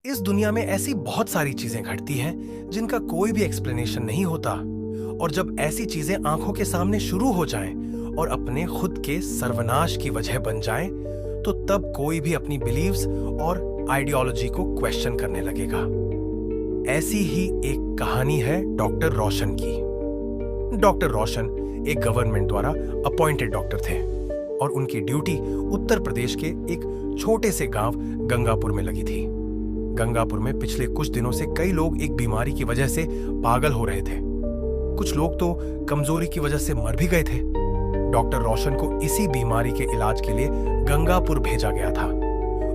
इस दुनिया में ऐसी बहुत सारी चीजें घटती हैं जिनका कोई भी एक्सप्लेनेशन नहीं होता। और जब ऐसी चीजें आंखों के सामने शुरू हो जाएं और अपने खुद के सर्वनाश की वजह बन जाएं, तो तब कोई भी अपनी बिलीव्स और आइडियोलॉजी को क्वेश्चन करने लगेगा। ऐसी ही एक कहानी है डॉक्टर रोशन की। डॉक्टर रोशन एक गवर्नमेंट द्वारा अपॉइंटेड डॉक्टर थे और उनकी ड्यूटी उत्तर प्रदेश के एक छोटे से गांव गंगापुर में लगी थी। गंगापुर में पिछले कुछ दिनों से कई लोग एक बीमारी की वजह से पागल हो रहे थे। कुछ लोग तो कमजोरी की वजह से मर भी गए थे। डॉक्टर रोशन को इसी बीमारी के इलाज के लिए गंगापुर भेजा गया था।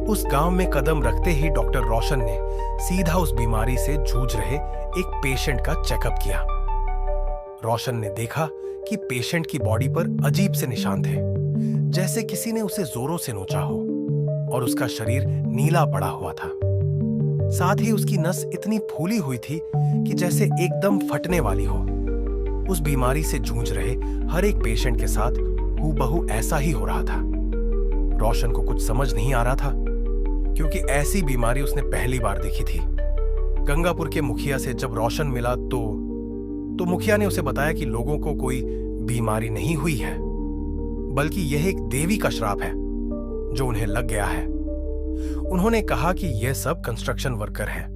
उस गांव में कदम रखते ही डॉक्टर रोशन ने सीधा उस बीमारी से जूझ रहे एक पेशेंट का चेकअप किया। रोशन ने देखा कि पेशेंट की बॉडी पर अजीब से निशान थे, जैसे किसी ने उसे जोरों से नोचा हो, और उसका शरीर नीला पड़ा हुआ था। साथ ही उसकी नस इतनी फूली हुई थी कि जैसे एकदम फटने वाली हो। उस बीमारी से जूझ रहे हर एक पेशेंट के साथ हूबहू ऐसा ही हो रहा था। रोशन को कुछ समझ नहीं आ रहा था, क्योंकि ऐसी बीमारी उसने पहली बार देखी थी। गंगापुर के मुखिया से जब रोशन मिला तो मुखिया ने उसे बताया कि लोगों को कोई बीमारी नहीं हुई है, बल्कि यह एक देवी का श्राप है जो उन्हें लग गया है। उन्होंने कहा कि यह सब कंस्ट्रक्शन वर्कर हैं,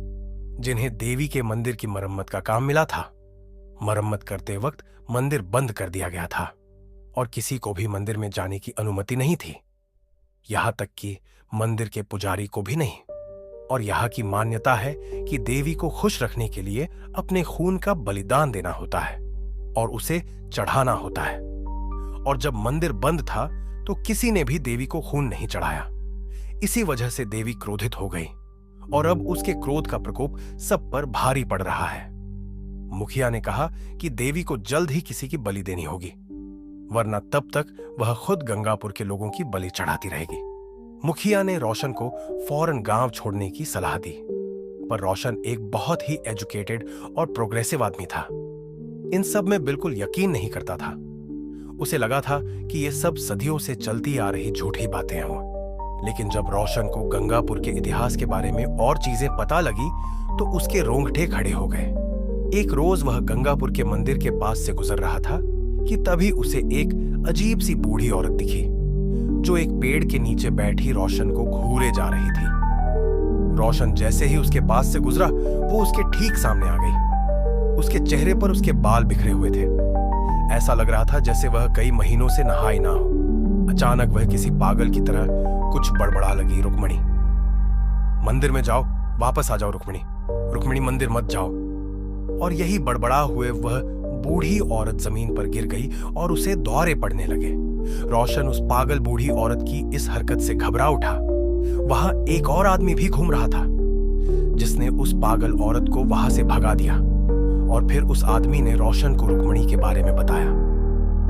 जिन्हें देवी के मंदिर की मरम्मत का काम मिला था। मरम्मत करते वक्त मंदिर बंद कर दिया गया था और किसी को भी मंदिर में जाने की अनुमति नहीं थी, यहां तक कि मंदिर के पुजारी को भी नहीं। और यहां की मान्यता है कि देवी को खुश रखने के लिए अपने खून का बलिदान देना होता है और उसे चढ़ाना होता है। और जब मंदिर बंद था तो किसी ने भी देवी को खून नहीं चढ़ाया। इसी वजह से देवी क्रोधित हो गई और अब उसके क्रोध का प्रकोप सब पर भारी पड़ रहा है। मुखिया ने कहा कि देवी को जल्द ही किसी की बलि देनी होगी, वरना तब तक वह खुद गंगापुर के लोगों की बलि चढ़ाती रहेगी। मुखिया ने रोशन को फौरन गांव छोड़ने की सलाह दी, पर रोशन एक बहुत ही एजुकेटेड और प्रोग्रेसिव आदमी था। इन सब में बिल्कुल यकीन नहीं करता था। उसे लगा था कि ये सब सदियों से चलती आ रही झूठी बातें हों। लेकिन जब रोशन को गंगापुर के इतिहास के बारे में और चीजें पता लगी तो उसके रोंगटे खड़े हो गए। एक रोज वह गंगापुर के मंदिर के पास से गुजर रहा था कि तभी उसे एक अजीब सी बूढ़ी औरत दिखी, जो एक पेड़ के नीचे बैठी रोशन को घूरे जा रही थी। रोशन जैसे ही उसके पास से गुजरा, वो उसके ठीक सामने आ गई। उसके चेहरे पर उसके बाल बिखरे हुए थे। ऐसा लग रहा था जैसे वह कई महीनों से नहाई ना हो। अचानक वह किसी पागल की तरह कुछ बड़बड़ा लगी, रुक्मिणी मंदिर में जाओ, वापस आ जाओ, रुक्मिणी रुक्मिणी मंदिर मत जाओ। और यही बड़बड़ा हुए वह बूढ़ी औरत जमीन पर गिर गई और उसे दौरे पड़ने लगे। रोशन उस पागल बूढ़ी औरत की इस हरकत से घबरा उठा। वहां एक और आदमी भी घूम रहा था, जिसने उस पागल औरत को वहां से भगा दिया। और फिर उस आदमी ने रोशन को रुक्मिणी के बारे में बताया।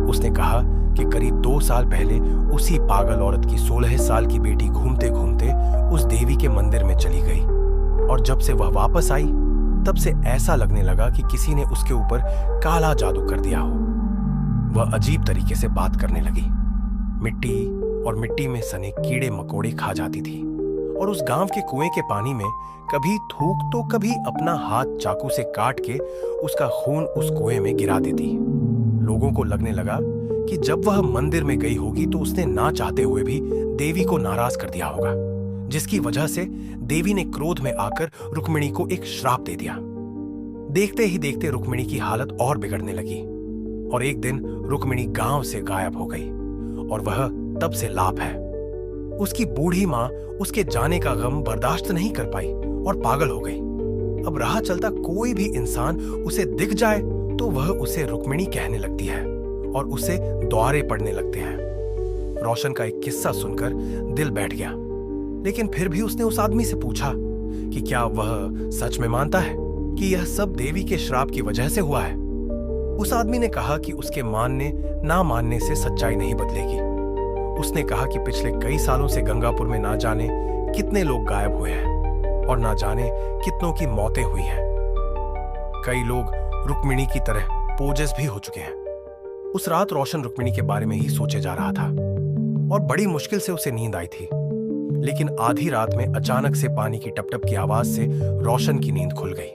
उसने कहा कि करीब 2 साल पहले उसी पागल औरत की 16 साल की बेटी घूमते घूमते उस देवी के मंदिर में चली गई, और जब से वह वापस आई तब से ऐसा लगने लगा कि किसी ने उसके ऊपर काला जादू कर दिया हो। वह अजीब तरीके से बात करने लगी, मिट्टी और मिट्टी में सने कीड़े मकोड़े खा जाती थी, और उस गांव के कुएं के पानी में कभी थूक तो कभी अपना हाथ चाकू से काट के उसका खून उस कुएं में गिरा देती। लोगों को लगने लगा कि जब वह मंदिर में गई होगी तो उसने ना चाहते हुए भी देवी को नाराज कर दिया होगा, जिसकी वजह से देवी ने क्रोध में आकर रुक्मिणी को एक श्राप दे दिया। देखते ही देखते रुक्मिणी की हालत और बिगड़ने लगी, और एक दिन रुक्मिणी गांव से गायब हो गई, और वह तब से लाप है। उसकी बूढ़ी मां उसके जाने का गम बर्दाश्त नहीं कर पाई और पागल हो गई। अब राह चलता कोई भी इंसान उसे दिख जाए तो वह उसे रुक्मिणी कहने लगती है और उसे दौरे पड़ने लगते हैं। रोशन का एक किस्सा सुनकर दिल बैठ गया, लेकिन फिर भी उसने उस आदमी से पूछा कि क्या वह सच में मानता है कि यह सब देवी के श्राप की वजह से हुआ है। उस आदमी ने कहा कि उसके मानने ना मानने से सच्चाई नहीं बदलेगी। उसने कहा कि पिछले कई सालों से गंगापुर में ना जाने कितने लोग गायब हुए हैं और ना जाने कितनों की मौतें हुई हैं। कई लोग रुक्मिणी की तरह पोजस भी हो चुके हैं। उस रात रोशन रुक्मिणी के बारे में ही सोचे जा रहा था और बड़ी मुश्किल से उसे नींद आई थी। लेकिन आधी रात में अचानक से पानी की टपटप की आवाज से रोशन की नींद खुल गई।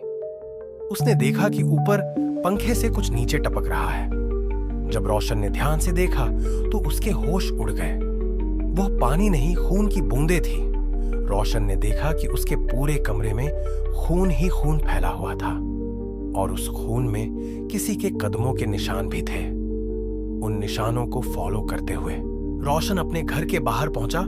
उसने देखा कि ऊपर पंखे से कुछ नीचे टपक रहा है। जब रोशन ने ध्यान से देखा तो उसके होश उड़ गए। वह पानी नहीं, खून की बूंदें थी। रोशन ने देखा कि उसके पूरे कमरे में खून ही खून फैला हुआ था और उस खून में किसी के कदमों के निशान भी थे। उन निशानों को फॉलो करते हुए रोशन अपने घर के बाहर पहुंचा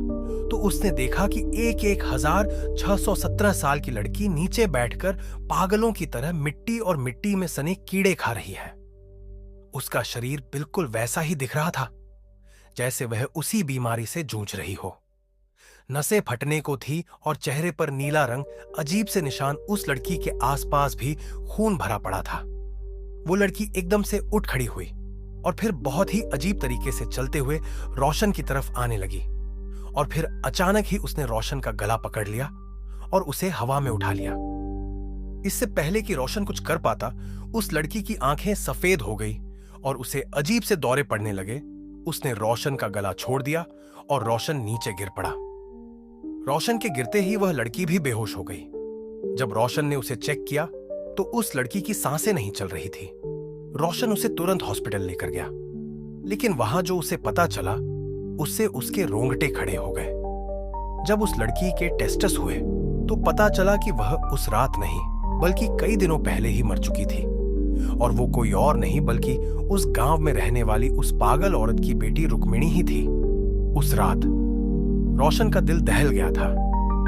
तो उसने देखा कि 1,617 साल की लड़की नीचे बैठकर पागलों की तरह मिट्टी और मिट्टी में सने कीड़े खा रही है। उसका शरीर बिल्कुल वैसा ही दिख रहा था जैसे वह उसी बीमारी से जूझ रही हो। नसें फटने को थी और चेहरे पर नीला रंग, अजीब से निशान। उस लड़की के आसपास भी खून भरा पड़ा था। वो लड़की एकदम से उठ खड़ी हुई और फिर बहुत ही अजीब तरीके से चलते हुए रोशन की तरफ आने लगी और फिर अचानक ही उसने रोशन का गला पकड़ लिया और उसे हवा में उठा लिया। इससे पहले कि रोशन कुछ कर पाता, उस लड़की की आंखें सफेद हो गई और उसे अजीब से दौरे पड़ने लगे। उसने रोशन का गला छोड़ दिया और रोशन नीचे गिर पड़ा। रोशन के गिरते ही वह लड़की भी बेहोश हो गई। जब रोशन ने उसे चेक किया तो उस लड़की की सांसें नहीं चल रही थी। रोशन उसे तुरंत हॉस्पिटल लेकर गया, लेकिन वहां जो उसे पता चला उससे उसके रोंगटे खड़े हो गए। जब उस लड़की के टेस्टस हुए तो पता चला कि वह उस रात नहीं बल्कि कई दिनों पहले ही मर चुकी थी और वो कोई और नहीं बल्कि उस गांव में रहने वाली उस पागल औरत की बेटी रुक्मिणी ही थी। उस रात रोशन का दिल दहल गया था,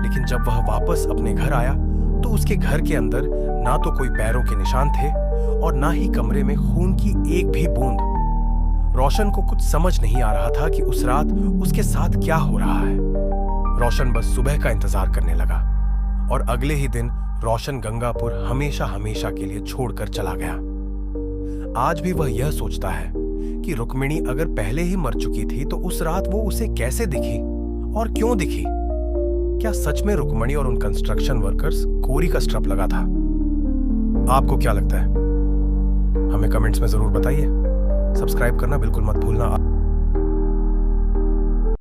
लेकिन जब वह वापस अपने घर आया तो उसके घर के अंदर ना तो कोई पैरों के निशान थे और ना ही कमरे में खून की एक भी बूंद। रोशन को कुछ समझ नहीं आ रहा था कि उस रात उसके साथ क्या हो रहा है। रोशन बस सुबह का इंतजार करने लगा और अगले ही दिन रोशन गंगापुर हमेशा हमेशा के लिए छोड़कर चला गया। आज भी वह यह सोचता है कि रुक्मिणी अगर पहले ही मर चुकी थी तो उस रात वो उसे कैसे दिखी और क्यों दिखी। क्या सच में रुक्मिणी और उन कंस्ट्रक्शन वर्कर्स कोरी का स्ट्रप लगा था? आपको क्या लगता है? हमें कमेंट्स में जरूर बताइए। सब्सक्राइब करना बिल्कुल मत भूलना।